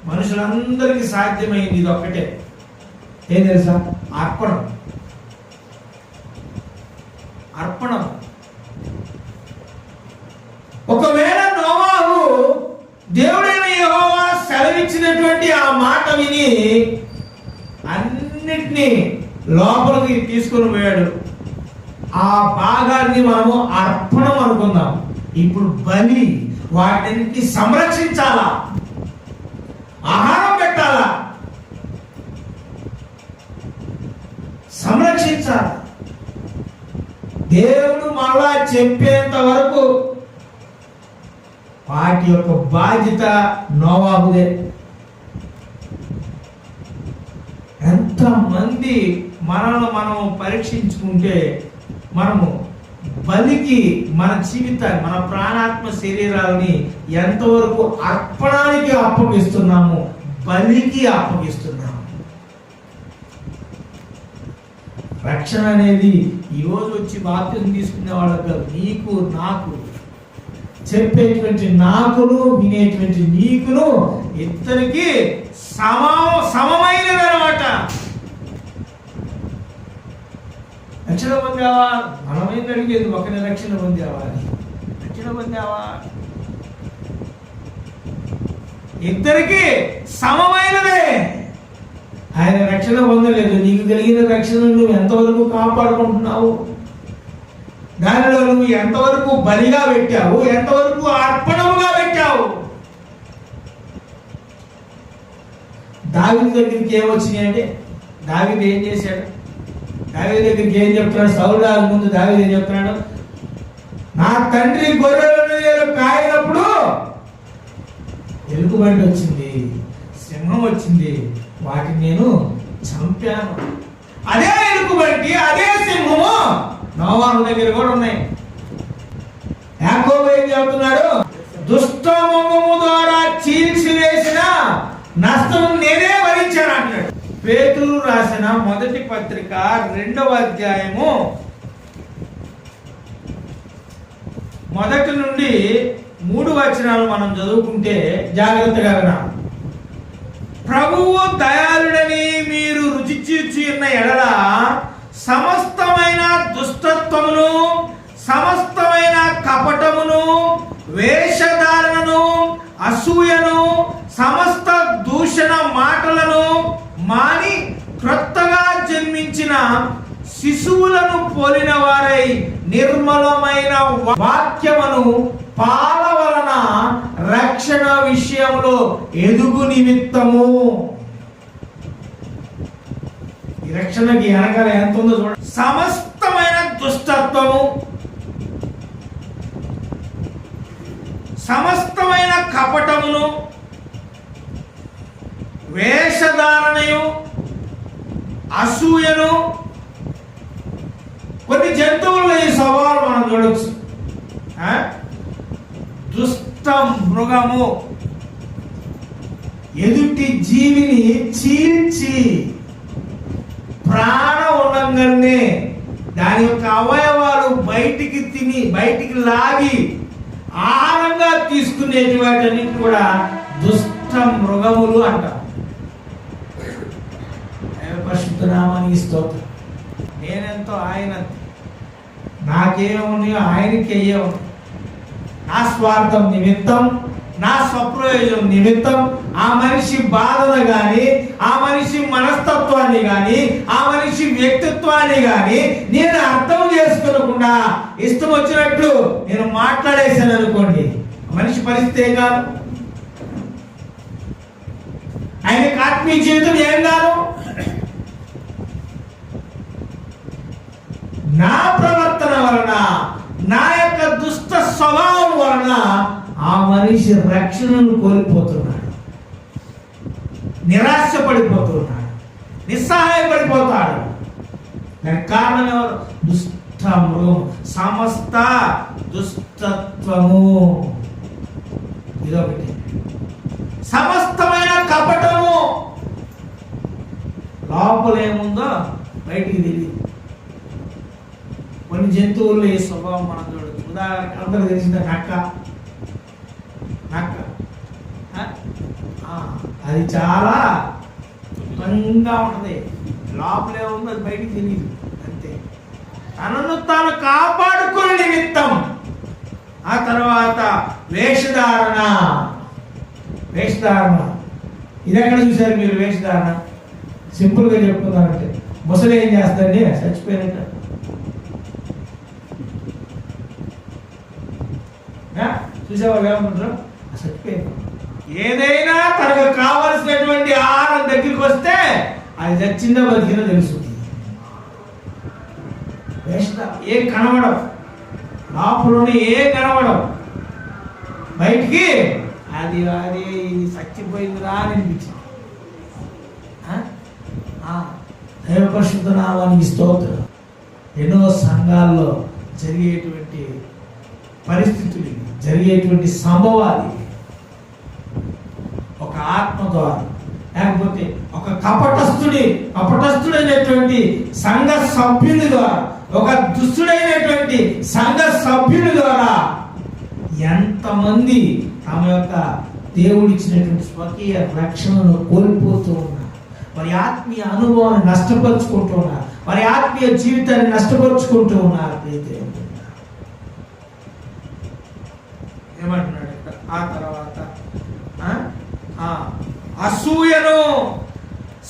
మనుషులందరికీ సాధ్యమైంది ఇది ఒక్కటే, ఏం తెలుసా? అర్పణం. అర్పణం. ఒకవేళ నోవాహు దేవుడైన యెహోవా సెలవిచ్చినటువంటి ఆ మాట విని అన్నిటినీ లోపలికి తీసుకుని పోయాడు, ఆ భాగాన్ని మనము అర్పణం అనుకుందాం. ఇప్పుడు బలి, వాటిని సంరక్షించాలా, ఆహారం పెట్టాలా, సంరక్షించాలి. దేవుడు మళ్ళా చెప్పేంత వరకు వాటి యొక్క బాధ్యత నోవాహుదే. ఎంతమంది మనల్ని మనం పరీక్షించుకుంటే మనము బలికి మన జీవితాన్ని, మన ప్రాణాత్మ శరీరాలని ఎంతవరకు అర్పణానికి అప్పగిస్తున్నాము, బలికి అప్పగిస్తున్నాము. రక్షణ అనేది ఈరోజు వచ్చి బాప్తిజం తీసుకునే వాళ్ళకి, నీకు నాకు చెప్పేటువంటి నాకును వినేటువంటి నీకును ఇద్దరికి సమమైనది అనమాట. రక్షణ పొందావా? మనమైంది అడిగేది ఒకరి రక్షణ పొందావా అని. రక్షణ పొందావా? ఇద్దరికి సమమైనదే. ఆయన రక్షణ పొందలేదు, నీకు కలిగిన రక్షణ నువ్వు ఎంతవరకు కాపాడుకుంటున్నావు, దానిలో నువ్వు ఎంతవరకు బలిగా పెట్టావు, ఎంతవరకు అర్పణముగా పెట్టావు. దావీదు దగ్గరికి ఏమొచ్చినాయి అంటే, దావీదు ఏం చేశాడు? దావీదు దగ్గరికి ఏం చెప్తున్నాడు? సౌలు రాజు ముందు దావీదు ఏం చెప్తున్నాడు? నా తండ్రి గొర్రెలను కాయినప్పుడు ఎలుగుబంటి వచ్చింది, సింహం వచ్చింది, వాటిని నేను చంపాను. అదే ఎలుగుబంటి, అదే సింహము నోవాహు దగ్గర కూడా ఉన్నాయి. యాకోబు ఏం చెబుతున్నాడు? దుష్టముఖము ద్వారా చీల్చివేసిన నష్టం నేనే భరించాను అంటాడు. పేతురు రాసిన మొదటి పత్రిక 2వ అధ్యాయము 1 నుండి 3 వచనాలు మనం చదువుకుంటే జాగ్రత్తగా వినాలి. ప్రభువు దయాళుడని మీరు రుచి చూచి ఉన్న ఎడల సమస్తమైన దుష్టత్వమును, సమస్తమైన కపటమును, వేషధారణను, అసూయను, సమస్త దూషణ మాటలను మాని క్రొత్తగా జన్మించిన శిశువులను పోలిన వారై నిర్మలమైన వాక్యమును పాల వలన రక్షణ విషయంలో ఎదుగు నిమిత్తము. ఈ రక్షణకి వెనకాల ఎంత ఉందో చూడండి. సమస్తమైన దుష్టత్వము, సమస్తమైన కపటమును, వేషధారణయు, అసూయను. కొన్ని జంతువులు ఈ స్వభావాలు మనం చూడవచ్చు. దుష్ట మృగము ఎదుటి జీవిని చీల్చి ప్రాణం ఉండగానే దాని యొక్క అవయవాలు బయటికి తిని, బయటికి లాగి ఆహారంగా తీసుకునేటి వాటన్నిటి కూడా దుష్ట మృగములు అంటారు. పరిశుద్ధ నామానికి స్తోత్రం. నేనెంతో ఆయన, నాకేమున్నాయో ఆయనకి అయ్యే ఉంది. నా స్వార్థం నిమిత్తం, నా స్వప్రయోజనం నిమిత్తం ఆ మనిషి బాధను కానీ, ఆ మనిషి మనస్తత్వాన్ని కానీ, ఆ మనిషి వ్యక్తిత్వాన్ని కానీ నేను అర్థం చేసుకోకుండా ఇష్టం వచ్చినట్లు నేను మాట్లాడేశాను అనుకోండి, మనిషి పరిస్థితి కాదు, ఆయనకు ఆత్మీయ జీవితం ఏం కాదు. నా ప్రవర్తన వలన, నా యొక్క దుష్ట స్వభావం వలన ఆ మనిషి రక్షణను కోల్పోతున్నాడు, నిరాశపడిపోతున్నాడు, నిస్సహాయపడిపోతాడు. దానికి కారణం ఎవరు? దుష్టము, సమస్త దుష్టత్వము. ఇదొకటి. సమస్తమైన కపటము, లోపల ఏముందో బయటికి తెలియదు. కొన్ని జంతువుల్లో ఈ స్వభావం మనం చూడవచ్చు. ఉదాహరణకు అందరూ తెలిసిన నక్క. అది చాలా బలంగా ఉంటుంది, లోపలే ఉంది, అది బయటికి తెలియదు అంతే. తనను తాను కాపాడుకునే నిమిత్తం. ఆ తర్వాత వేషధారణ. వేషధారణ ఇది ఎక్కడ చూశారు మీరు? వేషధారణ సింపుల్గా చెప్పుకున్నారంటే ముసలి ఏం చేస్తారండి? చచ్చిపోయినట్టు చూసేవాళ్ళు ఏమంటారు? చచ్చిపోయింది. ఏదైనా తనకు కావలసినటువంటి ఆహారం దగ్గరికి వస్తే అది చచ్చిందో బతికిందో తెలుస్తుంది. ఏం కనబడం, లోపల ఏం కనబడం, బయటికి అది అది చచ్చిపోయిందిరా అని అనిపించింది. దైవ పరిశుద్ధ నామానికి స్తోత్రం. ఎన్నో సంఘాల్లో జరిగేటువంటి పరిస్థితులు, జరిగేటువంటి సంభవాలు ఒక ఆత్మ ద్వారా, లేకపోతే ఒక కపటస్థుడైనటువంటి సంఘ సభ్యుని ద్వారా, ఒక దుష్టుడైనటువంటి సంఘ సభ్యుని ద్వారా ఎంతమంది తమ యొక్క దేవుడిచ్చినటువంటి స్వకీయ రక్షణను కోల్పోతూ ఉన్నారు, వారి ఆత్మీయ అనుభవాన్ని నష్టపరుచుకుంటూ ఉన్నారు, వారి ఆత్మీయ జీవితాన్ని నష్టపరుచుకుంటూ ఉన్నారు. ఏమంటున్నాడు ఆ తర్వాత? అసూయను,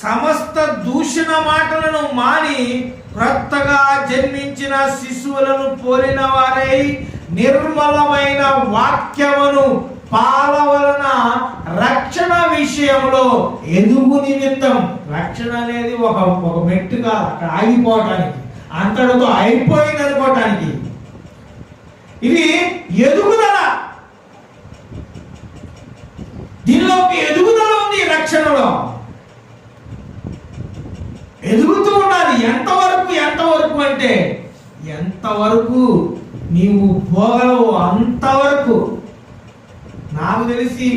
సమస్త దూషణ మాటలను మాని క్రొత్తగా జన్మించిన శిశువులను పోలిన వారై నిర్మలమైన వాక్యమును పాల వలన రక్షణ విషయంలో ఎదుగు నిమిత్తం. రక్షణ అనేది ఒక మెట్టుగా అక్కడ ఆగిపోవటానికి, అంతటితో అయిపోయింది అనుకోవటానికి. ఇది ఎదుగుదల, దీనిలోకి ఎదుగుదల ఉంది. రక్షణలో ఎదుగుతూ ఉండాలి. ఎంతవరకు అంటే ఎంతవరకు నీవు పోగలవు అంతవరకు. నాకు తెలిసి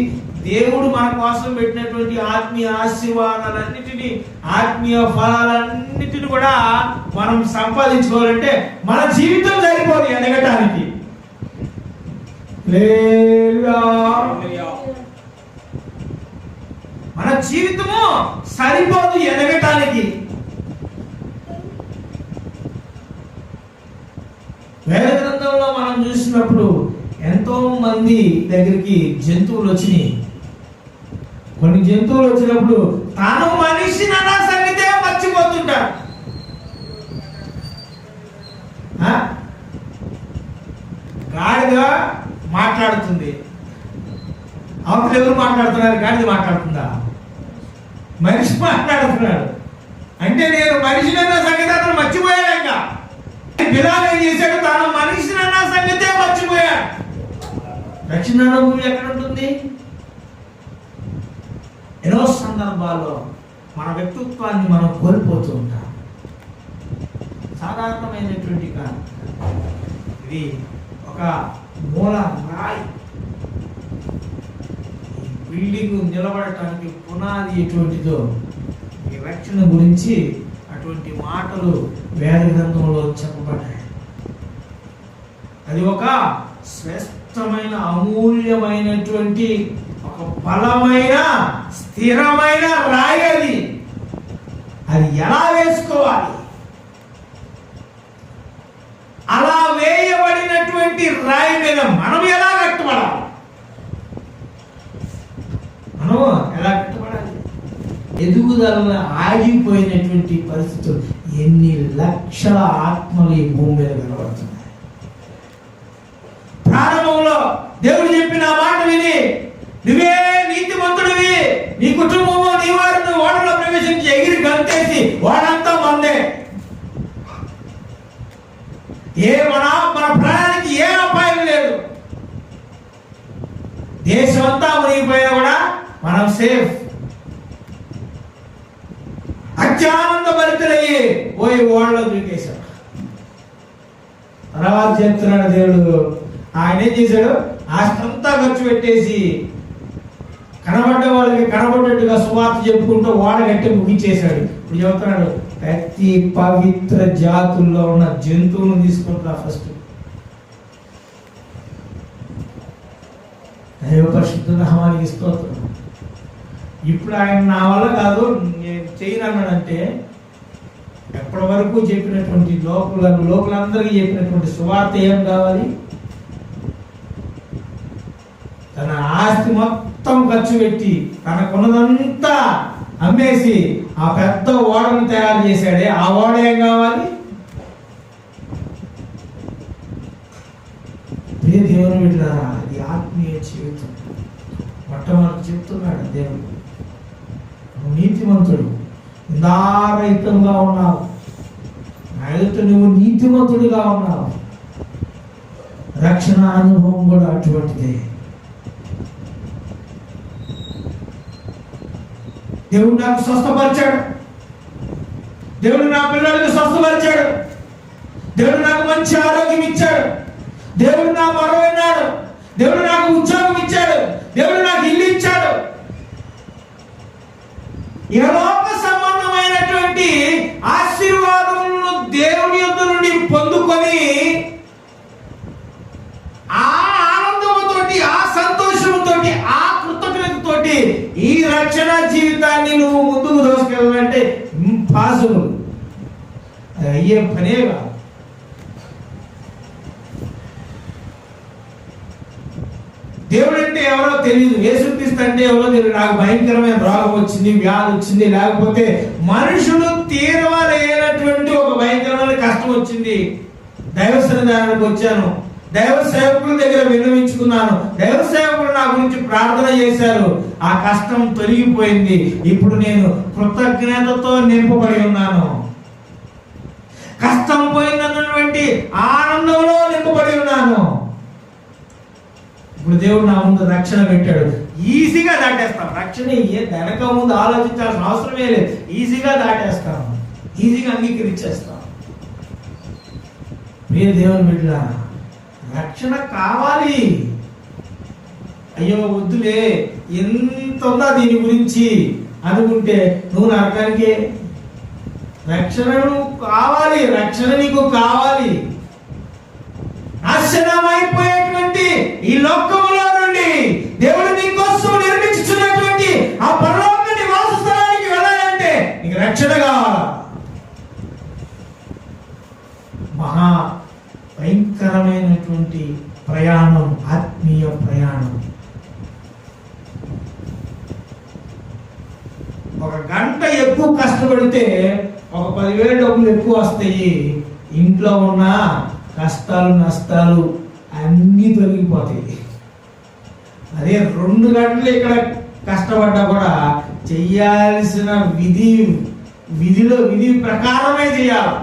దేవుడు మన కోసం పెట్టినటువంటి ఆత్మీయ ఆశీర్వాదాలన్నిటినీ, ఆత్మీయ ఫలాలన్నిటిని కూడా మనం సంపాదించుకోవాలంటే మన జీవితం సరిపోదు ఎదగటానికి. మన జీవితము సరిపోదు ఎదగటానికి. వేద గ్రంథంలో మనం చూసినప్పుడు ఎంతో మంది దగ్గరికి జంతువులు వచ్చినాయి. కొన్ని జంతువులు వచ్చినప్పుడు తాను మనిషిని అన్న సంగతే మర్చిపోతుంటారు. గాడిద మాట్లాడుతుంది, అవతల ఎవరు మాట్లాడుతున్నారు? గాడిద మాట్లాడుతుందా? మనిషి మాట్లాడుతున్నాడు. అంటే నేను మనిషినన్న సంగతి అతను మర్చిపోయాడు. ఇంకా బిలాల్ ఏం చేశాడు? తాను మనిషినన్న సంగతే మర్చిపోయాడు. రక్షణ అనుభవం ఎక్కడ ఉంటుంది? ఎన్నో సందర్భాల్లో మన వ్యక్తిత్వాన్ని మనం కోల్పోతూ ఉంటాం. సాధారణమైనటువంటి కాదు, ఇది ఒక మూల రాయి. బిల్డింగ్ నిలబడటానికి పునాది ఎటువంటిదో ఈ రక్షణ గురించి అటువంటి మాటలు వేద గ్రంథంలో చెప్పబడ్డాయి. అది ఒక శ్రేష్టమైన, అమూల్యమైనటువంటి, ఒక బలమైన, స్థిరమైన రాయి. అది ఎలా వేసుకోవాలి? అలా వేయబడినటువంటి రాయి మీద మనం ఎలా కట్టుబడాలి? ఎలా కట్టుబడాలి? ఎదుగుదల ఆగిపోయినటువంటి పరిస్థితులు ఎన్ని లక్షల ఆత్మలు ఈ భూమి మీద కనబడుతున్నాయి. ప్రారంభంలో దేవుడు చెప్పిన మాట విని నువ్వే నీతిమంతుడివి, నీ కుటుంబము, నీ వారిని ఓడలో ప్రవేశించి ఎగిరి గంతేసి వాడంతా మందే. మన ప్రాణానికి ఏ అపాయం లేదు. దేశం అంతా మునిగిపోయినా కూడా మనం సేఫ్. అత్యానంద భరితులయ్యి పోయి ఓడలో దూకేశాడు. తర్వాత చెప్తున్నాడు దేవుడు, ఆయన ఏం చేశాడు? ఆస్తంతా ఖర్చు పెట్టేసి కనబడ్డ వాళ్ళకి కనబడ్డట్టుగా సువార్త చెప్పుకుంటూ ఓడ కట్టి ముగించేశాడు. ఇప్పుడు చెబుతున్నాడు, ప్రతి పవిత్ర జాతుల్లో ఉన్న జంతువులను తీసుకుంటున్నా ఫస్ట్. దైవ పరిశుద్ధ నామానికి స్తోత్రం. ఇప్పుడు ఆయన నా వల్ల కాదు నేను చేయను అన్నాడంటే ఎప్పటి వరకు చెప్పినటువంటి లోకులందరికీ చెప్పినటువంటి సువార్త ఏం కావాలి? తన ఆస్తి మొత్తం ఖర్చు పెట్టి తనకున్నదంతా అమ్మేసి ఆ పెద్ద ఓడను తయారు చేశాడే, ఆ ఓడ ఏం కావాలి? దేవుని బిడ్డలారా, అది ఆత్మీయ జీవితం. మొట్టమొదటి చెప్తున్నాడు దేవుడు, నువ్వు నీతిమంతుడు, నిందారహితంగా ఉన్నావు, నా ఎదుట నువ్వు నీతిమంతుడిగా ఉన్నావు. రక్షణ అనుభవం కూడా అటువంటిదే. దేవుడు నాకు స్వస్థపరిచాడు, దేవుడు నా పిల్లలకు స్వస్థపరిచాడు, దేవుడు నాకు మంచి ఆరోగ్యం ఇచ్చాడు, దేవుడు నా మొర విన్నాడు, దేవుడు నాకు ఉద్యోగం ఇచ్చాడు, దేవుడు నాకు ఇల్లు ఇచ్చాడు. ఇహలోక సంబంధమైనటువంటి ఆశీర్వాదములను దేవుని యొద్ద నుండి పొందుకొని ఆ ఆనందముతోటి, ఆ సంతోషముతోటి, ఆ కృతజ్ఞతతోటి ఈ రక్షణ జీవితాన్ని నువ్వు ముందుకు దోసుకెళ్ళాలంటే ఇంపాసిబుల్. అది అయ్యే పనే కాదు. దేవుడు అంటే ఎవరో తెలియదు, యేసుక్రీస్తు అంటే ఎవరో తెలియదు. నాకు భయంకరమైన రోగం వచ్చింది, వ్యాధి వచ్చింది, లేకపోతే మనుషులు తీరవలేనటువంటి ఒక భయంకరమైన కష్టం వచ్చింది, దైవ సన్నిధానానికి వచ్చాను, దైవ సేవకుల దగ్గర విన్నవించుకున్నాను, దైవ సేవకులు నా గురించి ప్రార్థన చేశారు, ఆ కష్టం తొలగిపోయింది, ఇప్పుడు నేను కృతజ్ఞతతో నింపబడి ఉన్నాను, కష్టం పోయిందన్నటువంటి ఆనందంలో నింపబడి ఉన్నాను. ఇప్పుడు దేవుడు నా ముందు రక్షణ పెట్టాడు, ఈజీగా దాటేస్తాం. రక్షణ వెనక ముందు ఆలోచించాల్సిన అవసరమే లేదు, ఈజీగా దాటేస్తాం, ఈజీగా అంగీకరించేస్తాం. ప్రియ దేవుని బిడ్డలారా, రక్షణ కావాలి. అయ్యో వద్దులే, ఎంత ఉందా దీని గురించి అనుకుంటే నువ్వు నరకానికే. రక్షణ నువ్వు కావాలి, రక్షణ నీకు కావాలి. నాశనమైపోయేటువంటి ఈ లోకములో నుండి దేవుడు నీకోసం నిర్మించుతున్నటువంటి ఆ పరలోక నివాస స్థలానికి వెళ్ళాలంటే నీకు రక్షణ కావాలా? మహా భయంకరమైనటువంటి ప్రయాణం, ఆత్మీయ ప్రయాణం. ఒక గంట ఎక్కువ కష్టపడితే ఒక 10,000 డబ్బులు ఎక్కువ వస్తాయి. ఇంట్లో ఉన్న కష్టాలు నష్టాలు అన్నీ తొలగిపోతాయి. అదే 2 గంటలు ఇక్కడ కష్టపడ్డా కూడా చెయ్యాల్సిన విధి ప్రకారమే చేయాలి.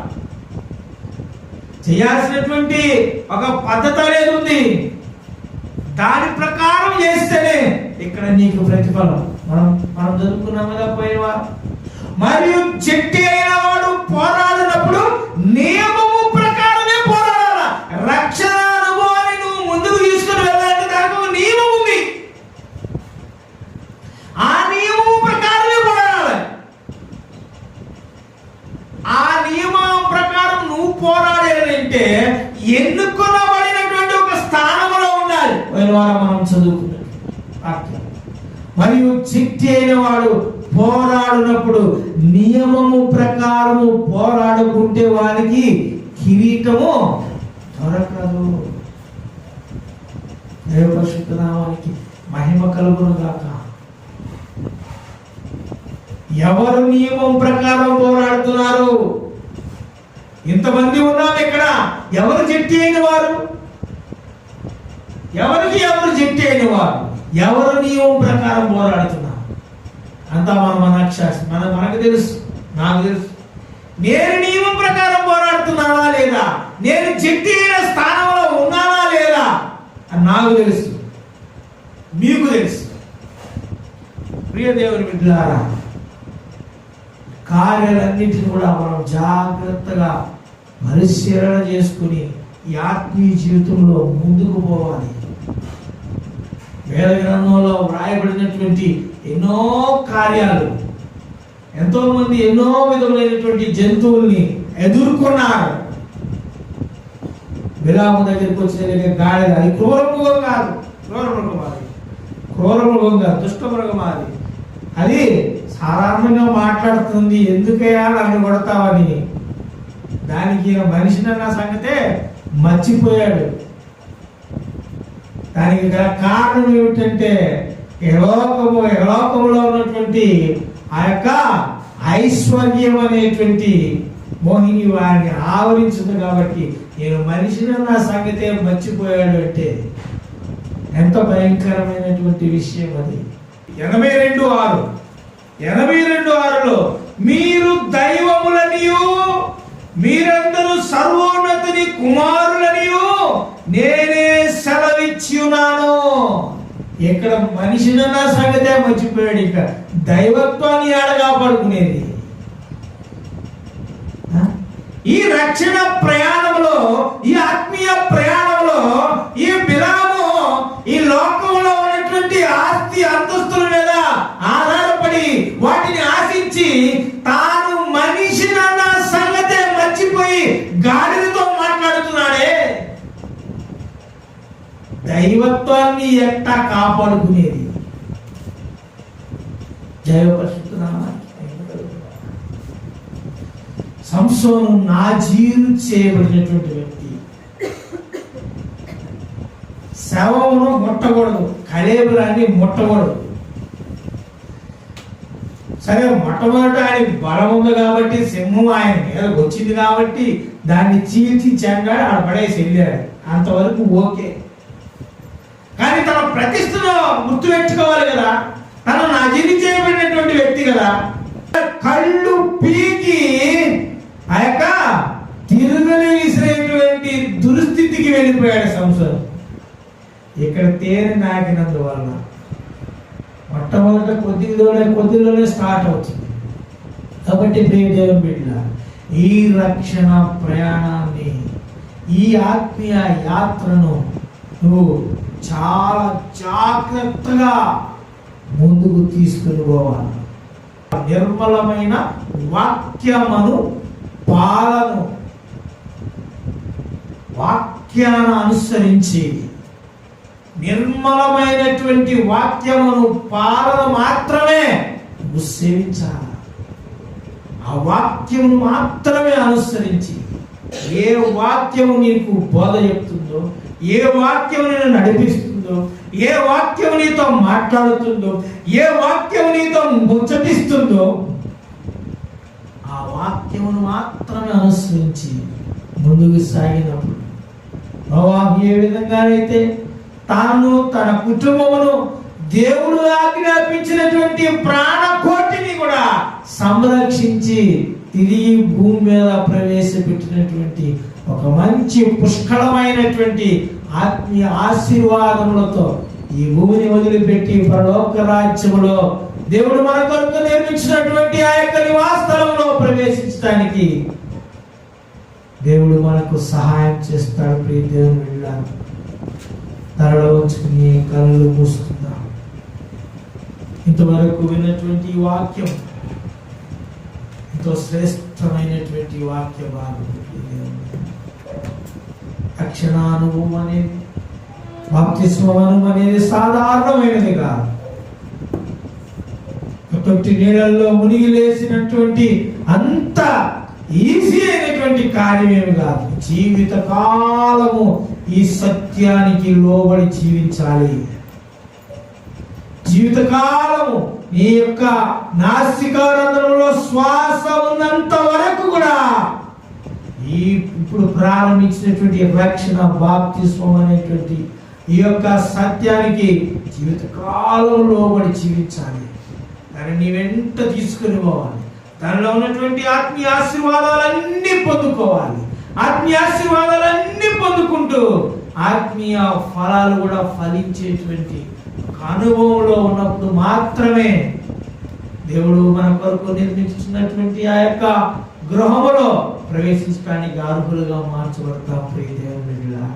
చేయాల్సినటువంటి ఒక పద్ధతి అనేది ఉంది, దాని ప్రకారం చేస్తేనే ఇక్కడ నీకు ప్రతిఫలం. మనం చదువుకున్నాం కదా పోయేవా. మరియు చెట్టి అయిన వాడు పోరాడినప్పుడు నియమము ప్రకారమే పోరాడాల. రక్షణ అనుభవాన్ని నువ్వు ముందుకు తీసుకుని వెళ్ళాలంటే దానికి నియమం ఉంది, ఆ నియమం ప్రకారమే పోరాడాలి. ఆ నియమం ప్రకారం నువ్వు పోరాడాలంటే ఎన్నుకొనబడినటువంటి ఒక స్థానంలో ఉండాలి. పోయిన వారం మనం చదువుకున్నాం. మరియు చిట్టి అయిన వాడు పోరాడినప్పుడు నియమము ప్రకారము పోరాడుకుంటే వారికి కిరీటము దొరకదు. దైవపరిశుద్ధ నామానికి మహిమ కలుగును గాక. ఎవరు నియమం ప్రకారం పోరాడుతున్నారు? ఇంతమంది ఉన్నాం ఇక్కడ. ఎవరు జట్టి అయిన వారు? ఎవరికి ఎవరు జట్టి అయిన వారు? ఎవరు నియమం ప్రకారం పోరాడుతున్నారు? అంతా మనకు తెలుసు, నాకు తెలుసు. నేను నియమం ప్రకారం పోరాడుతున్నానా లేదా, నేను జట్టి అయిన స్థానంలో ఉన్నానా లేదా అని నాకు తెలుసు, మీకు తెలుసు. ప్రియ దేవుని బిడ్డలారా, కార్యాలన్నింటినీ కూడా మనం జాగ్రత్తగా పరిశీలన చేసుకుని ఈ ఆత్మీయ జీవితంలో ముందుకు పోవాలి. వేద గ్రంథంలో వ్రాయబడినటువంటి ఎన్నో కార్యాలు, ఎంతో మంది ఎన్నో విధములైనటువంటి జంతువుల్ని ఎదుర్కొన్నారు. బిలాము దగ్గరికి వచ్చిన గాడిద, అది క్రూర మృగం కాదు, దుష్ట మృగం అది. అది సాధారణంగా మాట్లాడుతుంది, ఎందుకయ్యా నన్ను కొడతావని. దానికి మనిషినన్న సంగతే మర్చిపోయాడు. దానికి గల కారణం ఏమిటంటే యలోకములో ఉన్నటువంటి ఆ యొక్క ఐశ్వర్యం అనేటువంటి మోహిని వారిని ఆవరించింది. కాబట్టి నేను మనిషినన్న సంగతే మర్చిపోయాడు అంటే ఎంత భయంకరమైనటువంటి విషయం అది. 82:6లో మీరు దైవములనియు మీరందరూ సర్వోన్నతుని కుమారులనియు నేనే సెలవిచ్చి ఉన్నాను. ఇక్కడ మనిషినన్న సంగతే మర్చిపోయాడు. ఇక దైవత్వాన్ని ఏడగా పడుకునేది. ఈ రక్షణ ప్రయాణంలో, ఈ ఆత్మీయ ప్రయాణంలో ఈ బిలాము ఈ లోకంలో ఉన్నటువంటి ఆస్తి అంతస్తుల మీద ఆధారపడి వాటిని ఆశించి తాను మనిషినన్న సంగతే మర్చిపోయి గాడిదతో మాట్లాడుతున్నాడే. దైవత్వాన్ని ఎట్టా కాపాడుకునేది? జయపరుస్తున్నామా? సంసోను నాజీరు చేయబడినటువంటి వ్యక్తి. శవమును ముట్టకూడదు, కళేబరాన్ని ముట్టకూడదు. సరే, మొట్టమొదట ఆయన బలం ఉంది కాబట్టి, సింహం ఆయన మీద వచ్చింది కాబట్టి దాన్ని చీల్చి చెంగాడు ఆడ పడేసి వెళ్ళాడు. అంతవరకు ఓకే. కానీ తన ప్రతిష్టను గుర్తుపెట్టుకోవాలి కదా. తను నాజీరు చేయబడినటువంటి వ్యక్తి కదా. కళ్ళు పీకి ఆ యొక్క తిరుగుని విసిరేటువంటి దుస్థితికి వెళ్ళిపోయాడు సంసారం. ఇక్కడ తేనె నాకినందువలన మొట్టమొదట కొద్దిలోనే స్టార్ట్ అవుతుంది. కాబట్టి దేవుని బిడ్డ, ఈ రక్షణ ప్రయాణాన్ని, ఈ ఆత్మీయ యాత్రను నువ్వు చాలా జాగ్రత్తగా ముందుకు తీసుకుని పోవాలి. నిర్మలమైన వాక్యమును పాలను, వాక్యాన్ని అనుసరించి నిర్మలమైనటువంటి వాక్యమును పాలన మాత్రమే నువ్వు సేవించాలి. ఆ వాక్యమును మాత్రమే అనుసరించి ఏ వాక్యము నీకు బోధ చెప్తుందో, ఏ వాక్యము నేను నడిపిస్తుందో, ఏ వాక్యము నీతో మాట్లాడుతుందో, ఏ వాక్యము నీతో ముచ్చటిస్తుందో ఆ వాక్యమును మాత్రమే అనుసరించి ముందుకు సాగినప్పుడు నోవాహు ఏ విధంగానైతే తాను తన కుటుంబమును దేవుడు ఆజ్ఞాపించినటువంటి ప్రాణకోటిని కూడా సంరక్షించి తిరిగి భూమి మీద ప్రవేశపెట్టినటువంటి ఒక మంచి పుష్కళమైనటువంటి ఆత్మీయ ఆశీర్వాదములతో ఈ భూమిని వదిలిపెట్టి పరలోక రాజ్యములో దేవుడు మన కొరకు నిర్మించినటువంటి ఆ యొక్క నివాస స్థలంలో ప్రవేశించడానికి దేవుడు మనకు సహాయం చేస్తాడు. ప్రియ దేవుని బిడ్డలారా, తలలో ఉంచుకుని కళ్ళు మూసుకుందాం. ఇంతవరకు విన్నటువంటి వాక్యం ఎంతో శ్రేష్టమైనటువంటి వాక్య భాగం. రక్షణానుభవం అనేది, బాప్తిస్మం అనుభవం అనేది సాధారణమైనది కాదు. తొట్టి నీళ్ళల్లో మునిగి లేసినటువంటి అంత ఈజీ అయినటువంటి కార్యమేమి కాదు. జీవిత కాలము ఈ సత్యానికి లోబడి జీవించాలి. జీవితకాలము నీ యొక్క నాసికారంధ్రంలో శ్వాస ఉన్నంత వరకు కూడా ఇప్పుడు ప్రారంభించినటువంటి రక్షణ బాప్తిస్మం అనేటువంటి ఈ యొక్క సత్యానికి జీవితకాలం లోబడి జీవించాలి. దాన్ని నీ వెంట తీసుకుని పోవాలి. దానిలో ఉన్నటువంటి ఆత్మీయ ఆశీర్వాదాలన్నీ పొందుకోవాలి. ఆత్మీయ ఆశీర్వాదాలన్నీ పొందుకుంటూ ఆత్మీయ ఫలాలు కూడా ఫలించేటువంటి అనుభవంలో ఉన్నప్పుడు మాత్రమే దేవుడు మన కొరకు నిర్మించినటువంటి ఆ యొక్క గృహములో ప్రవేశించడానికి అర్హులుగా మార్చబడతాం. ప్రియ దేవుని బిడ్డలారా,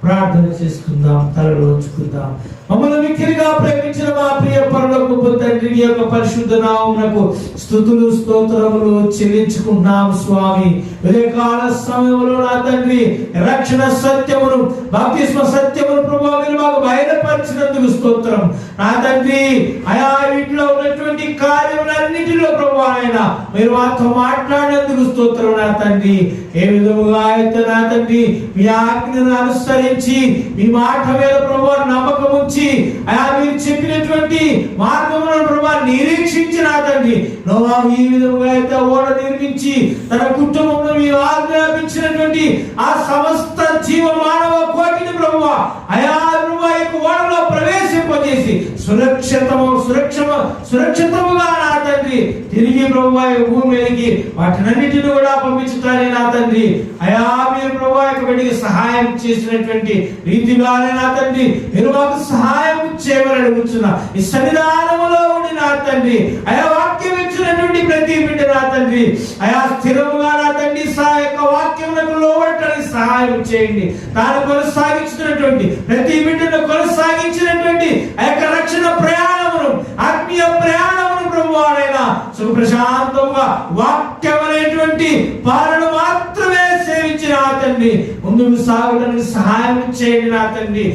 ప్రార్థన చేసుకుందాం, తలలు ఉంచుకుందాం. మమ్మల్ని మిక్కిలిగా ప్రేమించిన మా ప్రియ పరలోకపు తండ్రి, నీ యొక్క పరిశుద్ధ నామమునకు స్తుతులు స్తోత్రములు చెల్లించుకుంటున్నాం స్వామి. ఉదయకాల సమయంలో నా తండ్రి రక్షణ సత్యమును, బాప్తిస్మ సత్యమును ప్రభువా మీరు మాకు బయలుపరిచినందుకు స్తోత్రం. నా తండ్రి ఆయా వీటిలో ఉన్నటువంటి కార్యములన్నిటిలో ప్రభువా ఆయన మీరు మాతో మాట్లాడినందుకు స్తోత్రం. నా తండ్రి ఏ విధముగా అయితే నా తండ్రి మీ ఆజ్ఞను అనుసరించి మీ మాట మీద ప్రభువా నమ్మకం ఉంచి అయా మీరు చెప్పినటువంటి మార్గములను ప్రభువా నిరీక్షించి నా తండ్రి నోవా ఈ విధముగా అయితే ఓడ నిర్మించి తన కుటుంబంలో మీరు ఆజ్ఞాపించినటువంటి ఆ సమస్త జీవ మానవ కోటిని ప్రభువా అయా ప్రభువా యొక్క ఓడలో ప్రవేశింపజేసి సురక్షితముగా నా తండ్రి తిరిగి ప్రభువా భూమి మీదకి వాటినన్నిటిని కూడా పంపించుతారని నా తండ్రి అయా మీరు ప్రభువా యొక్క బిడ్డకి సహాయం చేసినటువంటి రీతిగానే నా తండ్రి మీరు మాకు సహాయం చేయమని అడుగుతున్నా. ఈ సన్నిధానములో ఉండి నా తండ్రి అయా వాక్యం ఇచ్చినటువంటి ప్రతి బిడ్డ నా తండ్రి అయా స్థిరముగా నా తండ్రి యొక్క వాక్యములకు లోబడటానికి సహాయం చేయండి. తాను కొనసాగించినటువంటి ప్రతి బిడ్డను కొనసాగించినటువంటి ఆ యొక్క రక్షణ ప్రయాణమును, ఆత్మీయ ప్రయాణమును ప్రభువానైనా సుఖ ప్రశాంతంగా వాక్యం అనేటువంటి పాలన మాత్రమే సేవించి నా తండ్రి ముందుకు సాగడానికి సహాయం చేయండి. నా తండ్రి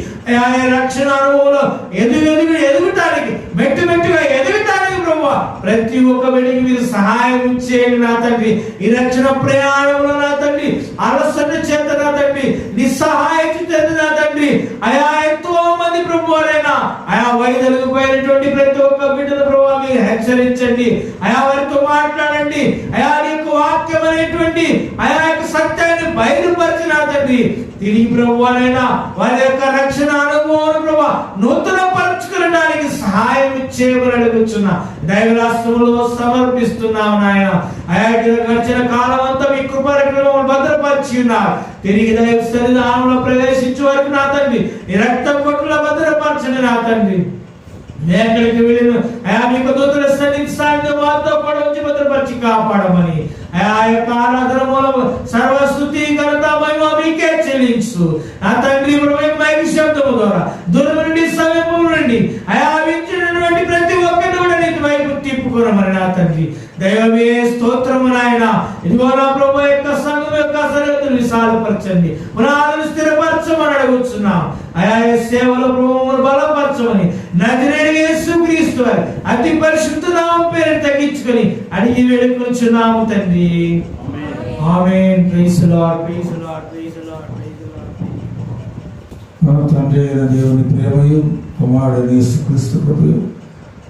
రక్షణ అనుభవంలో ఎదుగుటానికి మెట్టుగా ఎదుగుటానికి ప్రభువా ప్రతి ఒక్క బిడ్డకి మీరు సహాయం చేయండి. నా తండ్రి ఈ రక్షణ ప్రయాణంలో నా తండ్రి అలసట చేత నా తండ్రి నిస్సహాయం చేత నా తండ్రి అయా ఎంతో మంది ప్రభువారైనా ఆయా వైద్యులకు పోయినటువంటి ప్రతి ఒక్క బిడ్డల ప్రభువా మీరు హెచ్చరించండి. అయా వారితో మాట్లాడండి. అయా యొక్క వాక్యం అనేటువంటి అయా యొక్క సత్యాన్ని బయలుపరిచిన తండ్రి తిరిగి ప్రభువానైనా వారి యొక్క రక్షణ అనుభవం ప్రభా నూతన పరచుకోవడానికి సహాయం చేయమని అడుగుతున్నా. దైవరాష్ట్రంలో సమర్పిస్తున్నాము నాయన. అయా గడిచిన కాలం అంతా మీ కృపరక్రమం భద్రపరిచి ఉన్నారు. తిరిగి దైవ సన్నిధానంలో ప్రవేశించే వరకు నా తండ్రి ఈ రక్త కొట్టులో భద్రపరచండి. నా తండ్రి ఎక్కడికి వెళ్ళిన అయా మీకు దూతల సన్నిధితో వారితో కూడా ఉంచి భద్రపరిచి కాపాడమని ఆ యొక్క ఆరాధన మూలము సర్వస్తుతి ఘనత మహిమ మీకే చెల్లించు. నా తండ్రి మైకి శబ్దము ద్వారా దూరం నుండి సమీపం నుండి అయా వింటున్నటువంటి ప్రతి ఒక్కరిని కూడా నీ వైపు తిప్పుకోనమని నా తండ్రి దైవమే స్తోత్రము నాయన. ఇదిగో నా ప్రభు యొక్క సంఘం యొక్క సరిహద్దులు విశాలపరచండి, పునాదులు స్థిరపరచమని అడుగుతున్నాం. అయా సేవలో ప్రభువును బలపరచమని నజరేయుడైన యేసుక్రీస్తు వారి అతి పరిశుద్ధ నామం పేరు తగ్గించుకొని అడిగి వేడుకొనుచున్నాము తండ్రి. Amen. Praise the Lord, praise the Lord, praise the Lord, praise the Lord. మన తండ్రి అయిన దేవుని ప్రేమయు కుమారుడైన యేసుక్రీస్తు కృపయు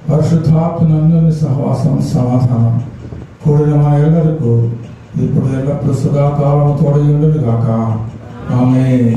పరిశుద్ధాత్మనందుని సహవాసం సమాధానం కూడిన మన ఎల్లరికూ ఇప్పుడు ఎల్లప్పుడూ సదాకాలం తోడై ఉండును గాక. ఆమేన్.